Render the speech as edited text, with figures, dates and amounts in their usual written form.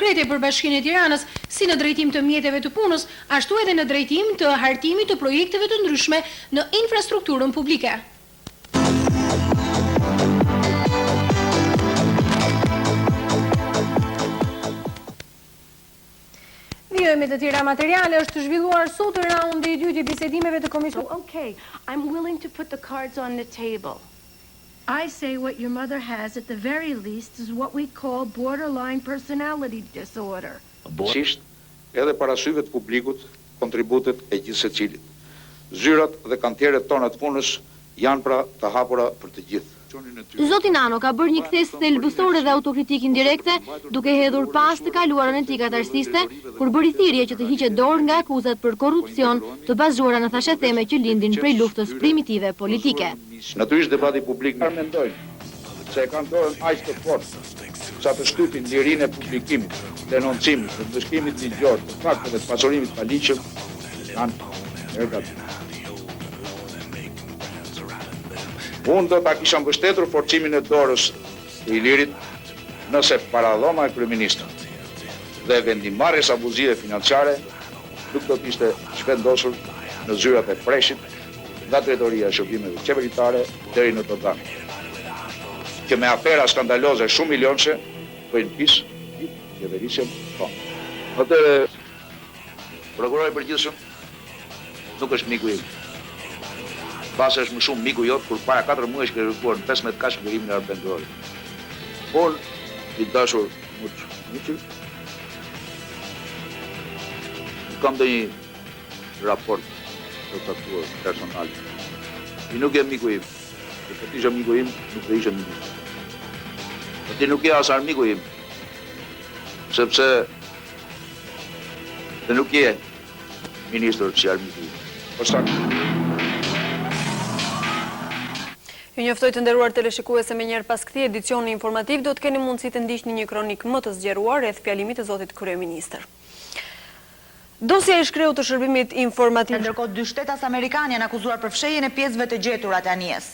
konkrete për Bashkinë e Tiranës, si në drejtim të mjeteve të punës, ashtu edhe në drejtim të hartimit të projekteve të ndryshme në infrastrukturën publike. Me të tjera materiale është zhvilluar sot raundi i dytë i bisedimeve të komisionit. Okay, I'm willing to put the cards on the table. I say what your mother has at the very least is what we call borderline personality disorder. Edhe para syve të publikut, kontributet e gjithë secilit. Zyrat dhe kantierët tona të punës janë pra të hapura për të gjithë. Zoti Nano ka bërë një ktesë thelbësore dhe autokritik indirekte, duke hedhur pas të kaluarën e tij katarsiste, kur bëri thirrje që të hiqet dorë nga akuzat për korrupsion të bazuara në thashetheme që lindin prej luftës primitive politike. Natyrisht debati publik nuk mendojnë se e kanë dorën aq të fortë sa të shtypin lirinë e publikimit, denoncimit, të ndëshkimit ligjor, të fakteve të pasurimit paligjshëm janë negative. Unë do ta kisha mbështetur forcimin e dorës të Ilirit nëse paradhoma e kryeministrit dhe vendimarrjes abuzive financiare nuk do të ishte shpendosur në zyrat e Preshit nga drejtoria e shërbimeve qeveritare deri në Dogan. Që me afera skandaloze shumë milionëshe bëjnë pis qeverisjen tonë. Atëre, prokurori i përgjithshëm nuk është miku im. Pasë është më shumë miku jot, kur para 4 muaj është kërkuar në 15 kaç ngrimin e arbendrorit. Por, i dashur Muçi, kam dhe një raport të taktuar personal. I nuk e miku im. Se po t'isha miku im, nuk dhe isha miku. E ti nuk je as armiku im. Sepse dhe nuk je ministër si armiku im. Por saktë. Ju njoftoj të nderuar teleshikuese me njerë pas këtij edicioni informativ, do të keni mundësi të ndiqni një kronik më të zgjeruar rreth fjalimit të zotit kryeministër. Dosja e shkreu të shërbimit informativ. Ndërkohë, 2 shtetas amerikanë janë akuzuar për fshehjen e pjesëve të gjetura të anijes.